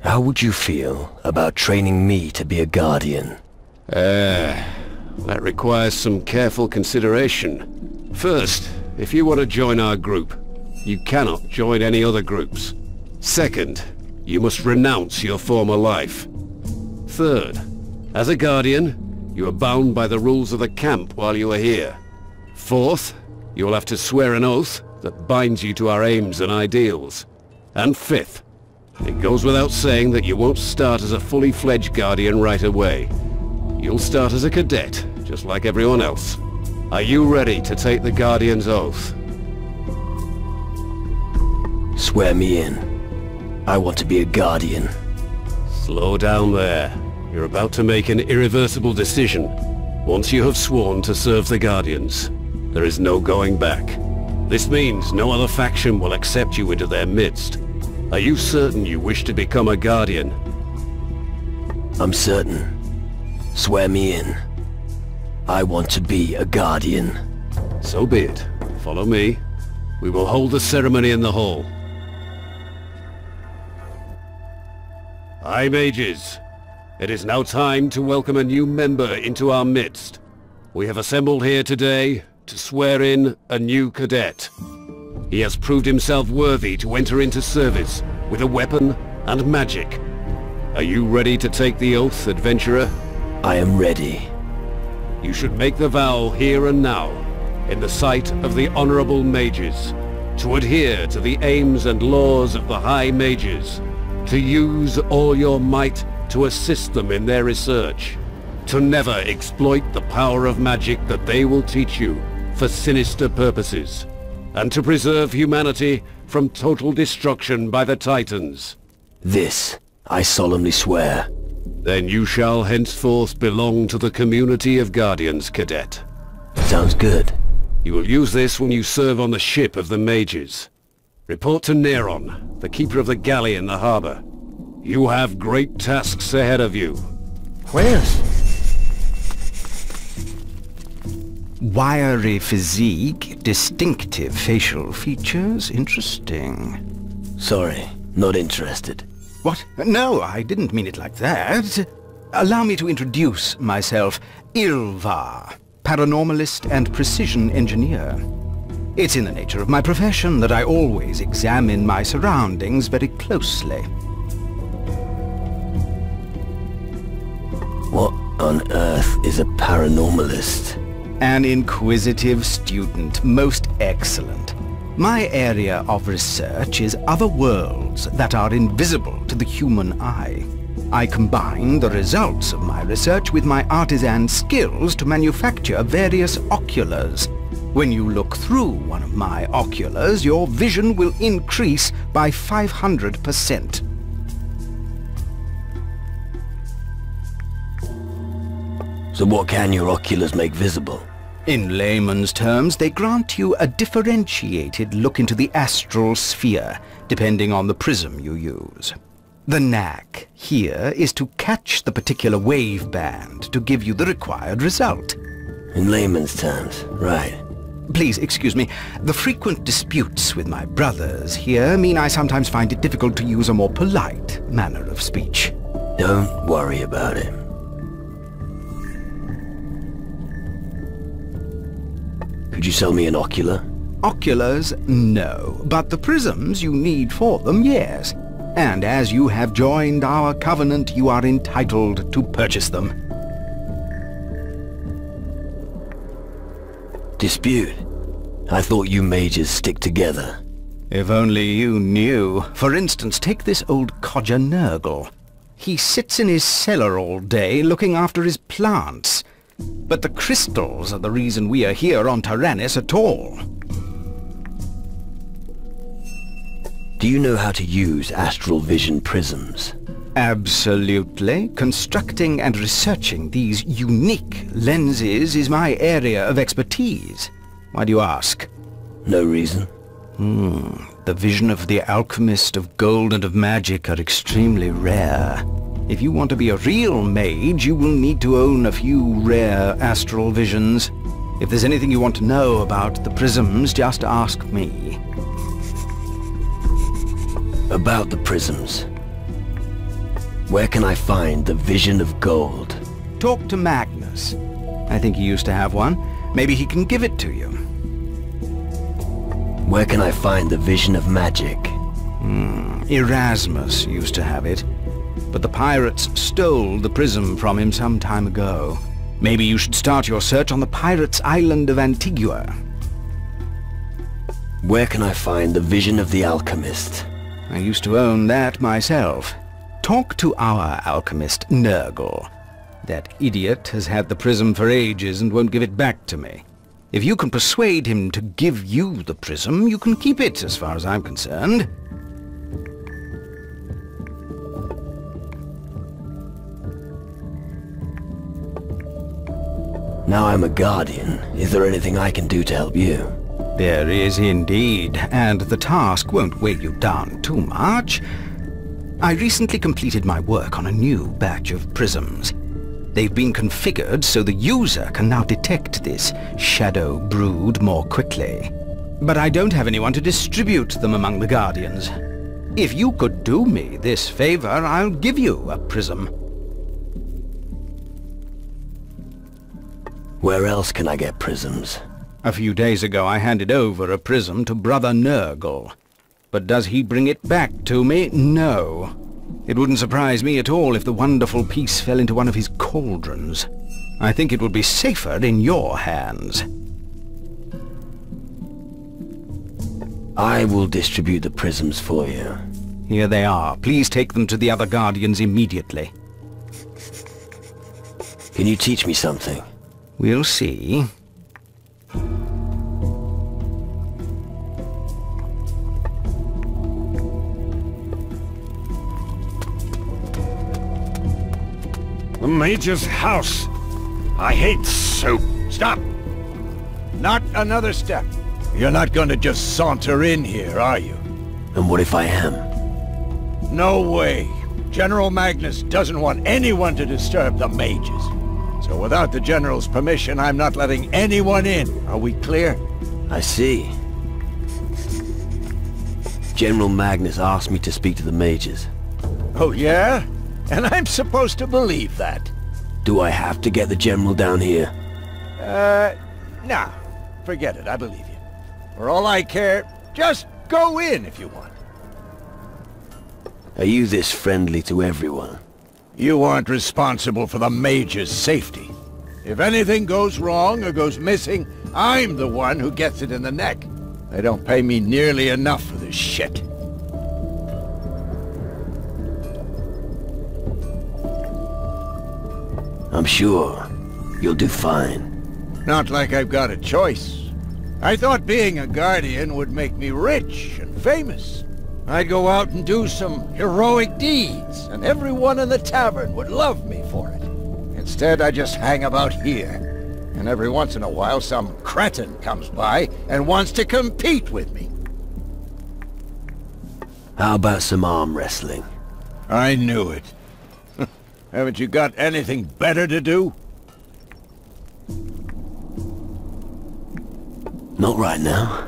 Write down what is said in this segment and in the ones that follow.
How would you feel about training me to be a guardian? That requires some careful consideration. First, if you want to join our group, you cannot join any other groups. Second, you must renounce your former life. Third, as a guardian, you are bound by the rules of the camp while you are here. Fourth, you will have to swear an oath that binds you to our aims and ideals. And fifth, it goes without saying that you won't start as a fully fledged guardian right away. You'll start as a cadet, just like everyone else. Are you ready to take the Guardian's oath? Swear me in. I want to be a guardian. Slow down there. You're about to make an irreversible decision. Once you have sworn to serve the Guardians, there is no going back. This means no other faction will accept you into their midst. Are you certain you wish to become a Guardian? I'm certain. Swear me in. I want to be a guardian. So be it. Follow me. We will hold the ceremony in the hall. Aye, mages. It is now time to welcome a new member into our midst. We have assembled here today to swear in a new cadet. He has proved himself worthy to enter into service with a weapon and magic. Are you ready to take the oath, adventurer? I am ready. You should make the vow here and now, in the sight of the honorable mages, to adhere to the aims and laws of the High Mages, to use all your might to assist them in their research, to never exploit the power of magic that they will teach you for sinister purposes, and to preserve humanity from total destruction by the Titans. This, I solemnly swear. Then you shall henceforth belong to the community of Guardians, Cadet. Sounds good. You will use this when you serve on the ship of the mages. Report to Neron, the keeper of the galley in the harbor. You have great tasks ahead of you. Where's? Wiry physique, distinctive facial features, interesting. Sorry, not interested. What? No, I didn't mean it like that. Allow me to introduce myself, Ilvar, paranormalist and precision engineer. It's in the nature of my profession that I always examine my surroundings very closely. What on earth is a paranormalist? An inquisitive student, most excellent. My area of research is other worlds that are invisible to the human eye. I combine the results of my research with my artisan skills to manufacture various oculars. When you look through one of my oculars, your vision will increase by 500%. So what can your oculars make visible? In layman's terms, they grant you a differentiated look into the astral sphere, depending on the prism you use. The knack here is to catch the particular wave band to give you the required result. In layman's terms, right. Please excuse me. The frequent disputes with my brothers here mean I sometimes find it difficult to use a more polite manner of speech. Don't worry about it. Could you sell me an ocular? Oculars, no. But the prisms you need for them, yes. And as you have joined our covenant, you are entitled to purchase them. Dispute? I thought you mages stick together. If only you knew. For instance, take this old codger Nurgle. He sits in his cellar all day looking after his plants. But the crystals are the reason we are here on Tyrannus at all. Do you know how to use astral vision prisms? Absolutely. Constructing and researching these unique lenses is my area of expertise. Why do you ask? No reason. The vision of the alchemist, of gold and of magic are extremely rare. If you want to be a real mage, you will need to own a few rare astral visions. If there's anything you want to know about the prisms, just ask me. About the prisms. Where can I find the vision of gold? Talk to Magnus. I think he used to have one. Maybe he can give it to you. Where can I find the vision of magic? Erasmus used to have it, but the pirates stole the prism from him some time ago. Maybe you should start your search on the pirates' island of Antigua. Where can I find the vision of the alchemist? I used to own that myself. Talk to our alchemist, Nurgle. That idiot has had the prism for ages and won't give it back to me. If you can persuade him to give you the prism, you can keep it, as far as I'm concerned. Now I'm a guardian. Is there anything I can do to help you? There is indeed, and the task won't weigh you down too much. I recently completed my work on a new batch of prisms. They've been configured so the user can now detect this shadow brood more quickly. But I don't have anyone to distribute them among the Guardians. If you could do me this favor, I'll give you a prism. Where else can I get prisms? A few days ago I handed over a prism to Brother Nurgle. But does he bring it back to me? No. It wouldn't surprise me at all if the wonderful piece fell into one of his cauldrons. I think it would be safer in your hands. I will distribute the prisms for you. Here they are. Please take them to the other Guardians immediately. Can you teach me something? We'll see. The Mage's house. I hate soup. Stop! Not another step. You're not going to just saunter in here, are you? And what if I am? No way. General Magnus doesn't want anyone to disturb the mages. So without the General's permission, I'm not letting anyone in. Are we clear? I see. General Magnus asked me to speak to the mages. Oh, yeah? And I'm supposed to believe that? Do I have to get the General down here? Nah. Forget it, I believe you. For all I care, just go in if you want. Are you this friendly to everyone? You aren't responsible for the mage's safety. If anything goes wrong or goes missing, I'm the one who gets it in the neck. They don't pay me nearly enough for this shit. I'm sure you'll do fine. Not like I've got a choice. I thought being a guardian would make me rich and famous. I'd go out and do some heroic deeds, and everyone in the tavern would love me for it. Instead, I just hang about here. And every once in a while, some cretin comes by and wants to compete with me. How about some arm wrestling? I knew it. Haven't you got anything better to do? Not right now.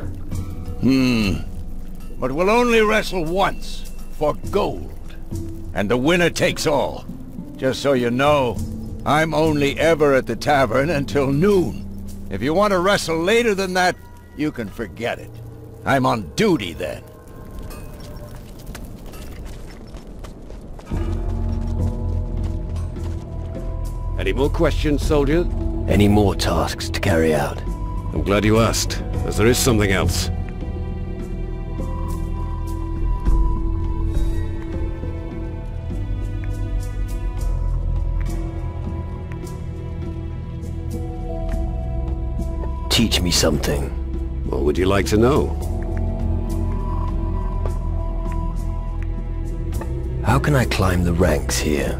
But we'll only wrestle once, for gold. And the winner takes all. Just so you know, I'm only ever at the tavern until noon. If you want to wrestle later than that, you can forget it. I'm on duty then. Any more questions, soldier? Any more tasks to carry out? I'm glad you asked, as there is something else. Teach me something. What would you like to know? How can I climb the ranks here?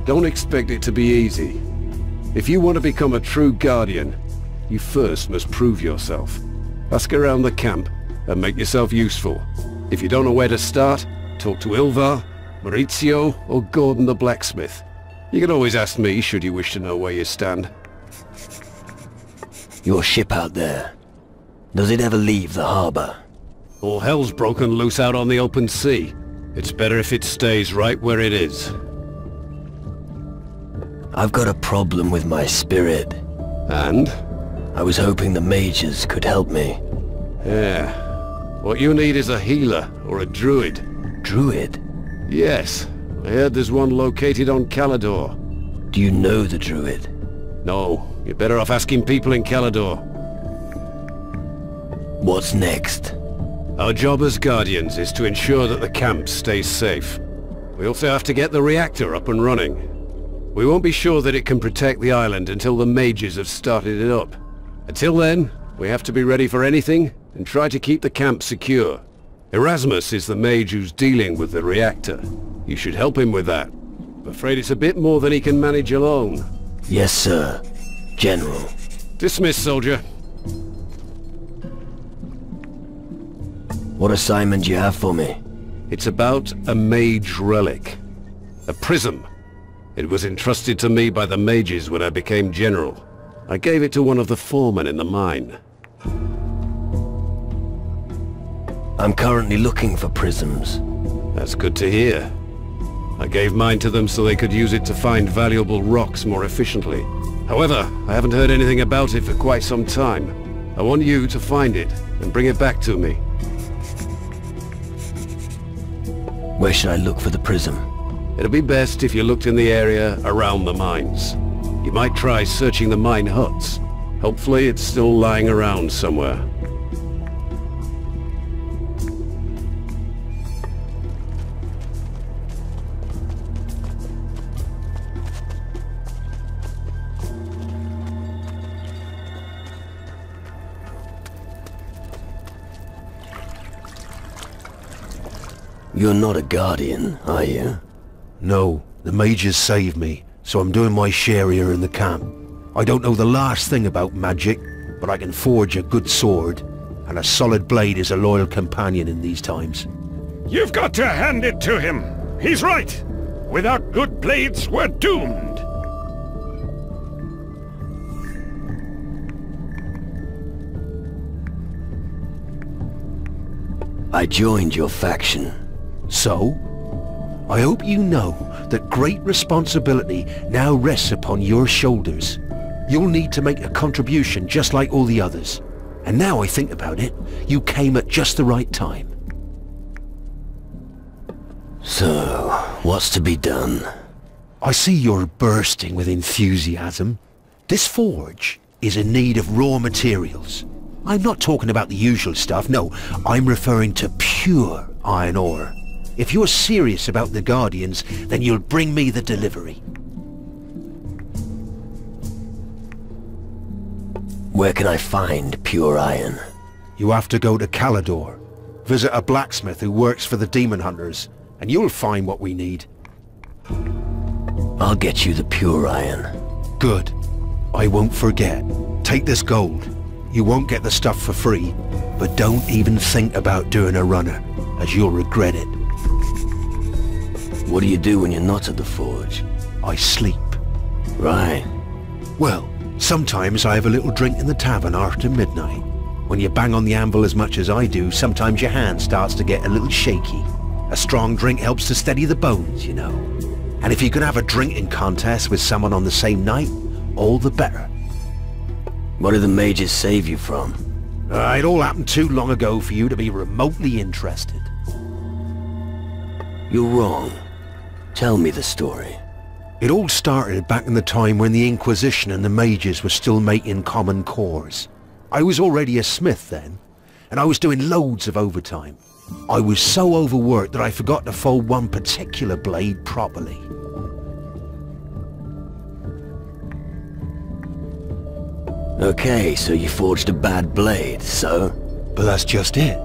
Don't expect it to be easy. If you want to become a true guardian, you first must prove yourself. Ask around the camp and make yourself useful. If you don't know where to start, talk to Ilvar, Maurizio, or Gordon the blacksmith. You can always ask me should you wish to know where you stand. Your ship out there, does it ever leave the harbor? All hell's broken loose out on the open sea. It's better if it stays right where it is. I've got a problem with my spirit. And? I was hoping the mages could help me. Yeah. What you need is a healer, or a druid. Druid? Yes. I heard there's one located on Calador. Do you know the druid? No. You're better off asking people in Calador. What's next? Our job as Guardians is to ensure that the camp stays safe. We also have to get the reactor up and running. We won't be sure that it can protect the island until the mages have started it up. Until then, we have to be ready for anything and try to keep the camp secure. Erasmus is the mage who's dealing with the reactor. You should help him with that. I'm afraid it's a bit more than he can manage alone. Yes, sir. General. Dismissed, soldier. What assignment do you have for me? It's about a mage relic. A prism. It was entrusted to me by the mages when I became general. I gave it to one of the foremen in the mine. I'm currently looking for prisms. That's good to hear. I gave mine to them so they could use it to find valuable rocks more efficiently. However, I haven't heard anything about it for quite some time. I want you to find it and bring it back to me. Where should I look for the prism? It'll be best if you looked in the area around the mines. You might try searching the mine huts. Hopefully it's still lying around somewhere. You're not a Guardian, are you? No, the mages saved me, so I'm doing my share here in the camp. I don't know the last thing about magic, but I can forge a good sword, and a solid blade is a loyal companion in these times. You've got to hand it to him. He's right. Without good blades, we're doomed. I joined your faction. So? I hope you know that great responsibility now rests upon your shoulders. You'll need to make a contribution just like all the others. And now I think about it, you came at just the right time. So, what's to be done? I see you're bursting with enthusiasm. This forge is in need of raw materials. I'm not talking about the usual stuff, no, I'm referring to pure iron ore. If you're serious about the Guardians, then you'll bring me the delivery. Where can I find pure iron? You have to go to Calador. Visit a blacksmith who works for the demon hunters, and you'll find what we need. I'll get you the pure iron. Good. I won't forget. Take this gold. You won't get the stuff for free, but don't even think about doing a runner, as you'll regret it. What do you do when you're not at the forge? I sleep. Right. Well, sometimes I have a little drink in the tavern after midnight. When you bang on the anvil as much as I do, sometimes your hand starts to get a little shaky. A strong drink helps to steady the bones, you know. And if you can have a drinking contest with someone on the same night, all the better. What did the mages save you from? It all happened too long ago for you to be remotely interested. You're wrong. Tell me the story. It all started back in the time when the Inquisition and the mages were still making common cores. I was already a smith then, and I was doing loads of overtime. I was so overworked that I forgot to fold one particular blade properly. Okay, so you forged a bad blade, so? But that's just it.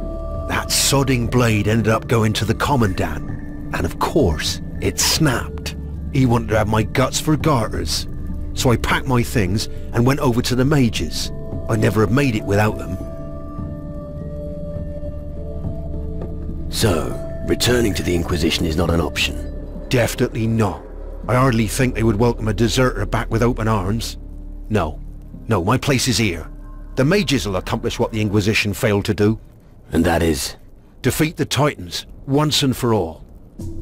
That sodding blade ended up going to the Commandant, and of course, it snapped. He wanted to have my guts for garters. So I packed my things and went over to the mages. I'd never have made it without them. So, returning to the Inquisition is not an option? Definitely not. I hardly think they would welcome a deserter back with open arms. No, my place is here. The mages will accomplish what the Inquisition failed to do. And that is? Defeat the Titans, once and for all.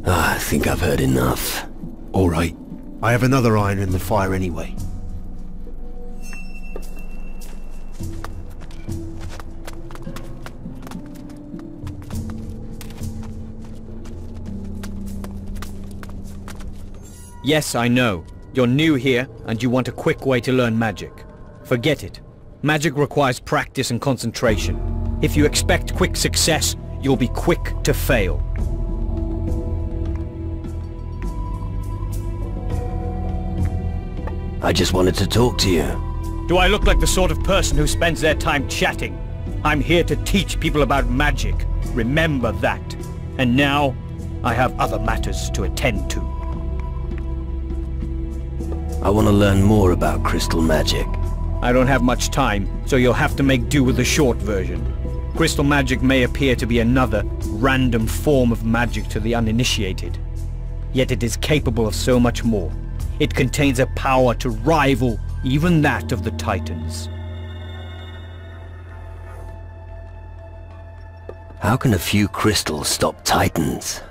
I think I've heard enough. All right. I have another iron in the fire anyway. Yes, I know. You're new here, and you want a quick way to learn magic. Forget it. Magic requires practice and concentration. If you expect quick success, you'll be quick to fail. I just wanted to talk to you. Do I look like the sort of person who spends their time chatting? I'm here to teach people about magic. Remember that. And now, I have other matters to attend to. I want to learn more about crystal magic. I don't have much time, so you'll have to make do with the short version. Crystal magic may appear to be another, random form of magic to the uninitiated. Yet it is capable of so much more. It contains a power to rival even that of the Titans. How can a few crystals stop Titans?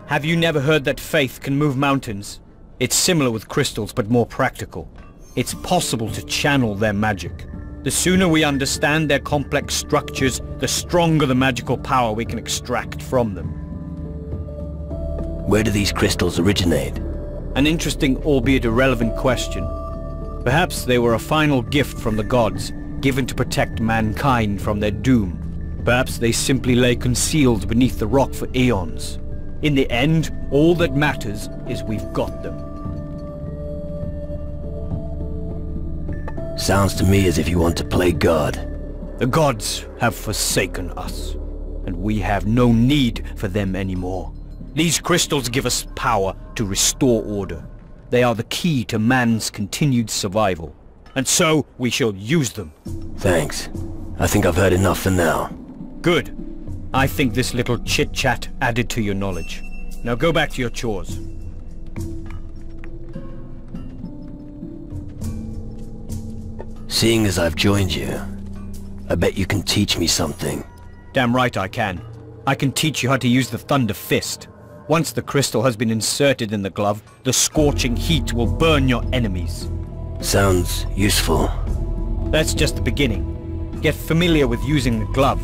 Have you never heard that faith can move mountains? It's similar with crystals, but more practical. It's possible to channel their magic. The sooner we understand their complex structures, the stronger the magical power we can extract from them. Where do these crystals originate? An interesting, albeit irrelevant question. Perhaps they were a final gift from the gods, given to protect mankind from their doom. Perhaps they simply lay concealed beneath the rock for eons. In the end, all that matters is we've got them. Sounds to me as if you want to play God. The gods have forsaken us, and we have no need for them anymore. These crystals give us power to restore order. They are the key to man's continued survival. And so, we shall use them. Thanks. I think I've heard enough for now. Good. I think this little chit-chat added to your knowledge. Now go back to your chores. Seeing as I've joined you, I bet you can teach me something. Damn right I can. I can teach you how to use the Thunder Fist. Once the crystal has been inserted in the glove, the scorching heat will burn your enemies. Sounds useful. That's just the beginning. Get familiar with using the glove.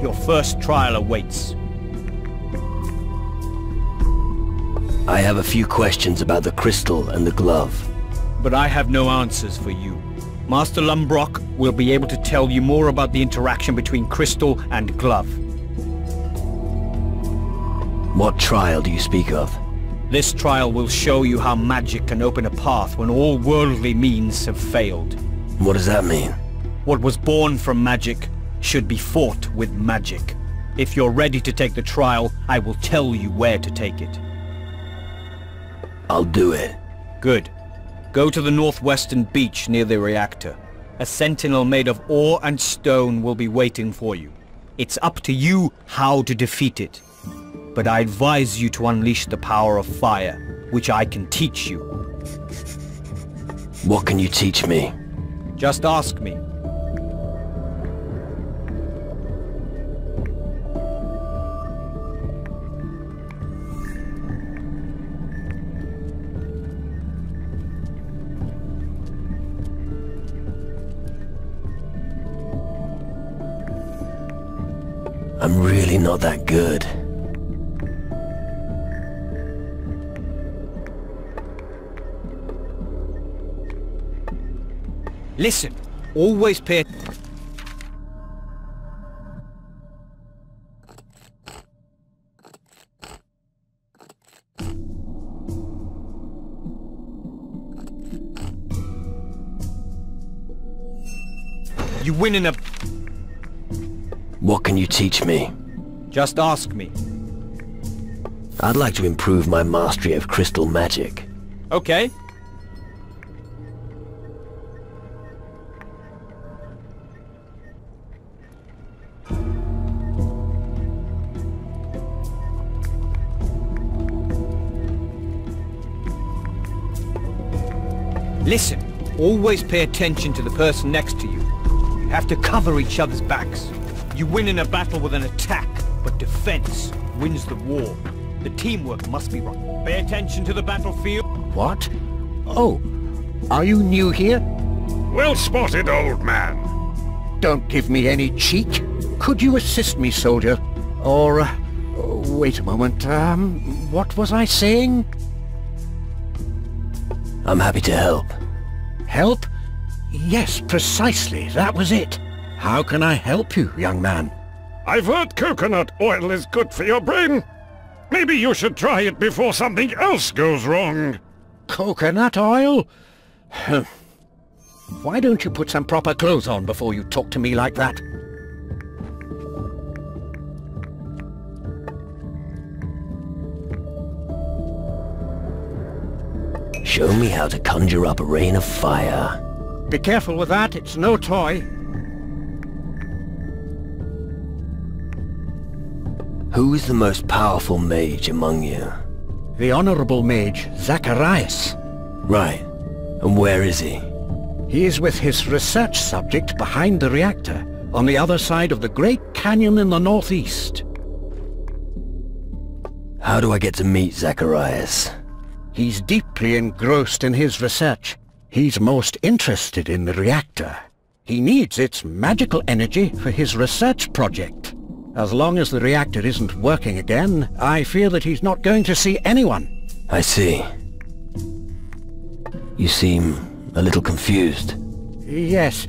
Your first trial awaits. I have a few questions about the crystal and the glove. But I have no answers for you. Master Lumbrock will be able to tell you more about the interaction between crystal and glove. What trial do you speak of? This trial will show you how magic can open a path when all worldly means have failed. What does that mean? What was born from magic should be fought with magic. If you're ready to take the trial, I will tell you where to take it. I'll do it. Good. Go to the northwestern beach near the reactor. A sentinel made of ore and stone will be waiting for you. It's up to you how to defeat it. But I advise you to unleash the power of fire, which I can teach you. What can you teach me? Just ask me. I'm really not that good. Listen, always pay... You win in a... What can you teach me? Just ask me. I'd like to improve my mastery of crystal magic. Okay. Listen, always pay attention to the person next to you. You have to cover each other's backs. You win in a battle with an attack, but defense wins the war. The teamwork must be right. Pay attention to the battlefield. What? Oh, are you new here? Well spotted, old man. Don't give me any cheek. Could you assist me, soldier? Or, wait a moment, what was I saying? I'm happy to help. Help? Yes, precisely, that was it. How can I help you, young man? I've heard coconut oil is good for your brain. Maybe you should try it before something else goes wrong. Coconut oil? Why don't you put some proper clothes on before you talk to me like that? Show me how to conjure up a rain of fire. Be careful with that, it's no toy. Who is the most powerful mage among you? The Honorable Mage Zacharias. Right. And where is he? He is with his research subject behind the reactor, on the other side of the Great Canyon in the northeast. How do I get to meet Zacharias? He's deeply engrossed in his research. He's most interested in the reactor. He needs its magical energy for his research project. As long as the reactor isn't working again, I fear that he's not going to see anyone. I see. You seem a little confused. Yes,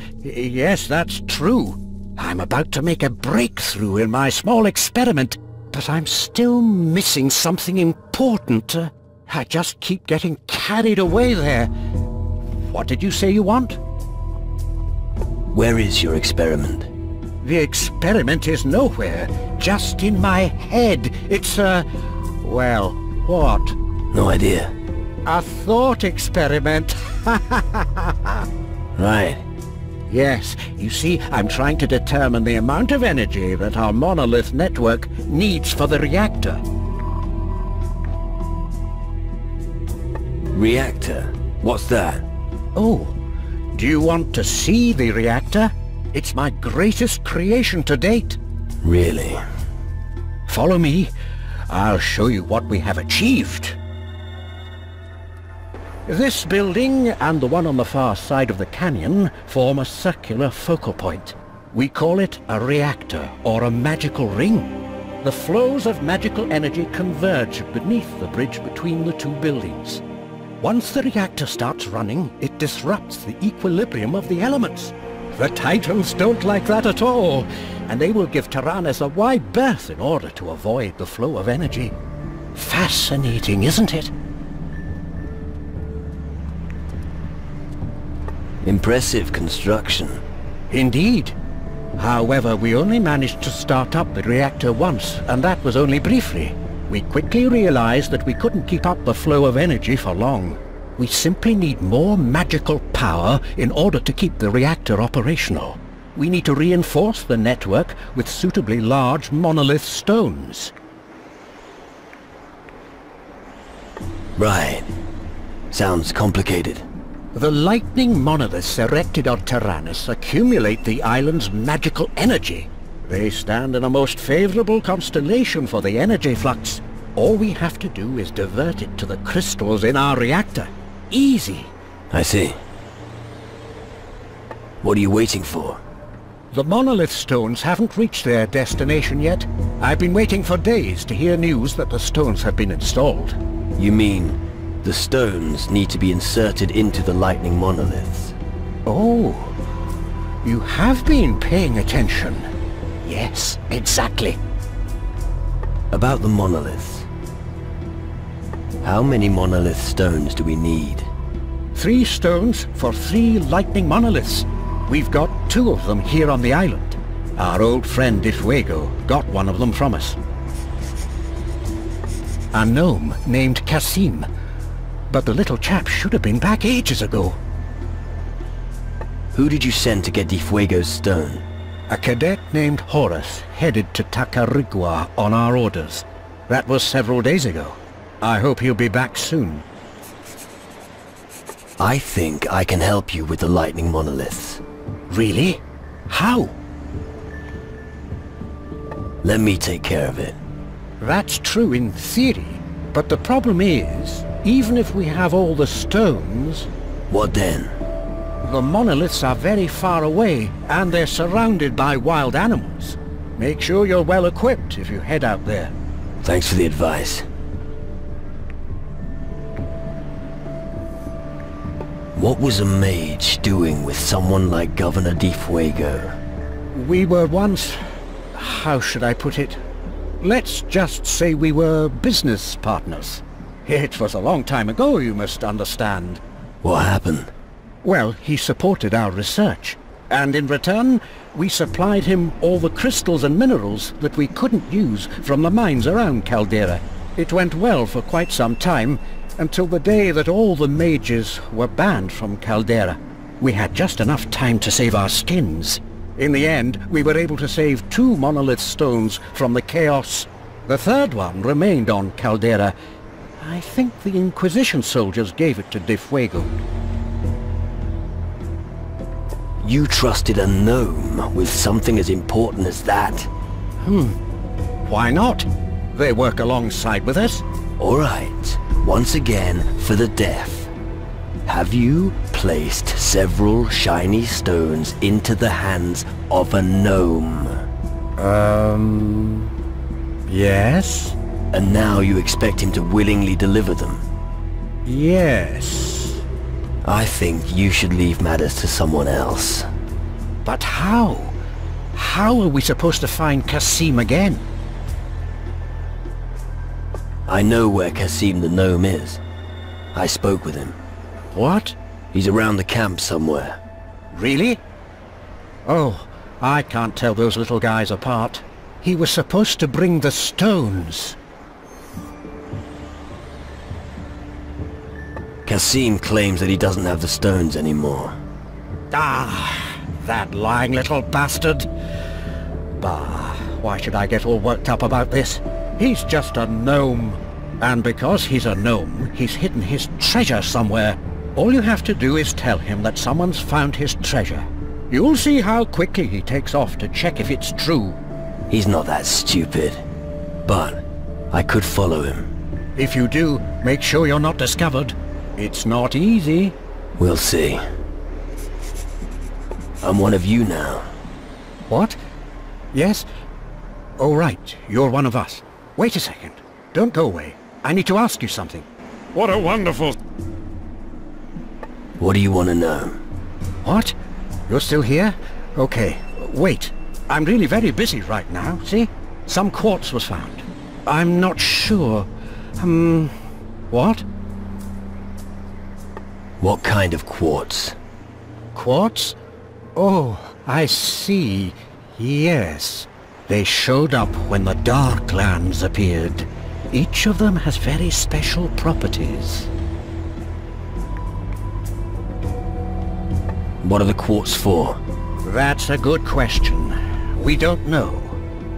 that's true. I'm about to make a breakthrough in my small experiment, but I'm still missing something important. I just keep getting carried away there. What did you say you want? Where is your experiment? The experiment is nowhere, just in my head. It's well, what? No idea. A thought experiment. Right. Yes, you see, I'm trying to determine the amount of energy that our monolith network needs for the reactor. Reactor? What's that? Oh, do you want to see the reactor? It's my greatest creation to date. Really? Follow me. I'll show you what we have achieved. This building and the one on the far side of the canyon form a circular focal point. We call it a reactor or a magical ring. The flows of magical energy converge beneath the bridge between the two buildings. Once the reactor starts running, it disrupts the equilibrium of the elements. The Titans don't like that at all, and they will give Tyrannus a wide berth in order to avoid the flow of energy. Fascinating, isn't it? Impressive construction. Indeed. However, we only managed to start up the reactor once, and that was only briefly. We quickly realized that we couldn't keep up the flow of energy for long. We simply need more magical power in order to keep the reactor operational. We need to reinforce the network with suitably large monolith stones. Right. Sounds complicated. The lightning monoliths erected on Tyrannus accumulate the island's magical energy. They stand in a most favorable constellation for the energy flux. All we have to do is divert it to the crystals in our reactor. Easy. I see. What are you waiting for? The monolith stones haven't reached their destination yet. I've been waiting for days to hear news that the stones have been installed. You mean the stones need to be inserted into the lightning monoliths? Oh, you have been paying attention. Yes, exactly. About the monoliths. How many monolith stones do we need? 3 stones for 3 lightning monoliths. We've got 2 of them here on the island. Our old friend Eiichirou got one of them from us. A gnome named Kasim. But the little chap should have been back ages ago. Who did you send to get Eiichirou's stone? A cadet named Horace headed to Takarigua on our orders. That was several days ago. I hope he'll be back soon. I think I can help you with the lightning monoliths. Really? How? Let me take care of it. That's true in theory, but the problem is, Even if we have all the stones, What then? the monoliths are very far away, and they're surrounded by wild animals. Make sure you're well equipped if you head out there. Thanks for the advice. What was a mage doing with someone like Governor Di Fuego? We were once... how should I put it? Let's just say we were business partners. It was a long time ago, you must understand. What happened? Well, he supported our research, and in return, we supplied him all the crystals and minerals that we couldn't use from the mines around Caldera. It went well for quite some time, until the day that all the mages were banned from Caldera. We had just enough time to save our skins. In the end, we were able to save 2 monolith stones from the chaos. The third one remained on Caldera. I think the Inquisition soldiers gave it to Di Fuego. You trusted a gnome with something as important as that? Why not? They work alongside with us. All right. Once again, for the deaf. Have you placed several shiny stones into the hands of a gnome? Yes? And now you expect him to willingly deliver them? Yes. I think you should leave matters to someone else. But how? How are we supposed to find Kasim again? I know where Kasim the gnome is. I spoke with him. What? He's around the camp somewhere. Really? Oh, I can't tell those little guys apart. He was supposed to bring the stones. Kasim claims that he doesn't have the stones anymore. Ah, that lying little bastard. Bah, why should I get all worked up about this? He's just a gnome. And because he's a gnome, he's hidden his treasure somewhere. All you have to do is tell him that someone's found his treasure. You'll see how quickly he takes off to check if it's true. He's not that stupid. But I could follow him. If you do, make sure you're not discovered. It's not easy. We'll see. I'm one of you now. What? Yes? Oh, right. You're one of us. Wait a second. Don't go away. I need to ask you something. What a wonderful... What do you want to know? What? You're still here? Okay. Wait. I'm really very busy right now, see? Some quartz was found. I'm not sure. What? What kind of quartz? Quartz? Oh, I see. Yes. They showed up when the Darklands appeared. Each of them has very special properties. What are the quartz for? That's a good question. We don't know.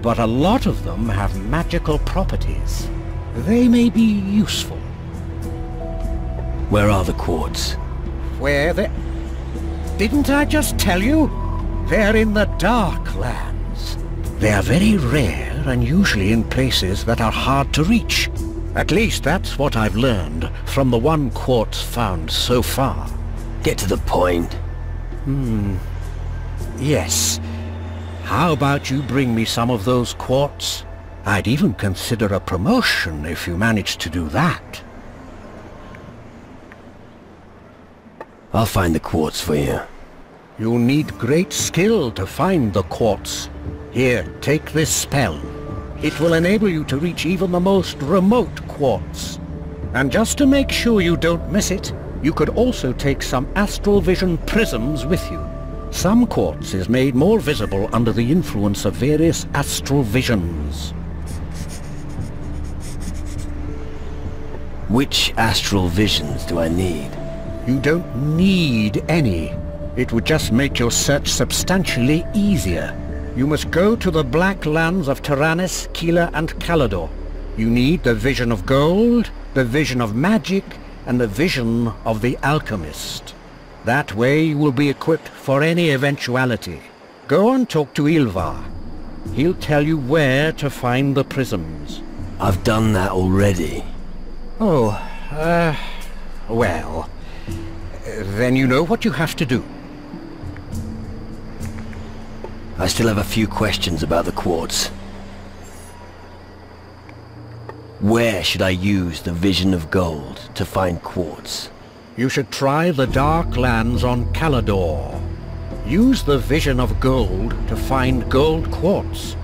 But a lot of them have magical properties. They may be useful. Where are the quartz? Where they... Didn't I just tell you? They're in the Darklands. They are very rare and usually in places that are hard to reach. At least that's what I've learned from the one quartz found so far. Get to the point. Yes. How about you bring me some of those quartz? I'd even consider a promotion if you managed to do that. I'll find the quartz for you. You'll need great skill to find the quartz. Here, take this spell. It will enable you to reach even the most remote quartz. And just to make sure you don't miss it, you could also take some astral vision prisms with you. Some quartz is made more visible under the influence of various astral visions. Which astral visions do I need? You don't need any. It would just make your search substantially easier. You must go to the Black Lands of Tyrannus, Keeler, and Calador. You need the vision of gold, the vision of magic, and the vision of the alchemist. That way you will be equipped for any eventuality. Go and talk to Ilvar. He'll tell you where to find the prisms. I've done that already. Oh, Well, then you know what you have to do. I still have a few questions about the quartz. Where should I use the vision of gold to find quartz? You should try the Dark Lands on Calador. Use the vision of gold to find gold quartz.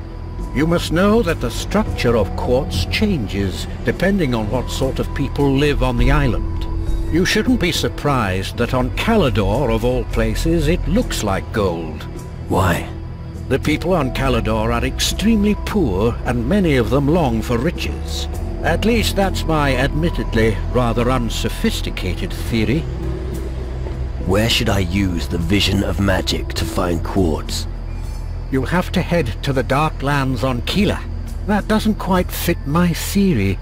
You must know that the structure of quartz changes depending on what sort of people live on the island. You shouldn't be surprised that on Calador, of all places, it looks like gold. Why? The people on Calador are extremely poor, and many of them long for riches. At least that's my admittedly rather unsophisticated theory. Where should I use the vision of magic to find quartz? You'll have to head to the Dark Lands on Keela. That doesn't quite fit my theory.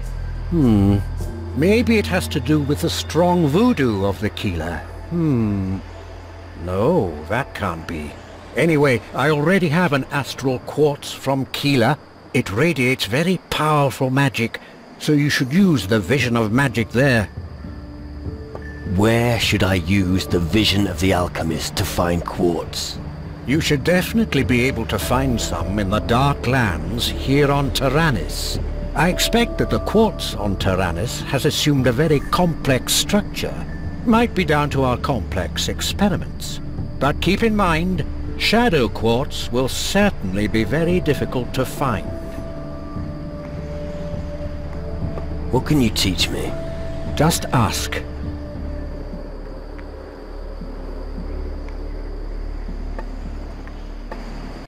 Maybe it has to do with the strong voodoo of the Keela. No, that can't be. Anyway, I already have an astral quartz from Keela. It radiates very powerful magic, so you should use the vision of magic there. Where should I use the vision of the alchemist to find quartz? You should definitely be able to find some in the Dark Lands here on Tyrannus. I expect that the quartz on Tyrannus has assumed a very complex structure. Might be down to our complex experiments. But keep in mind, shadow quartz will certainly be very difficult to find. What can you teach me? Just ask.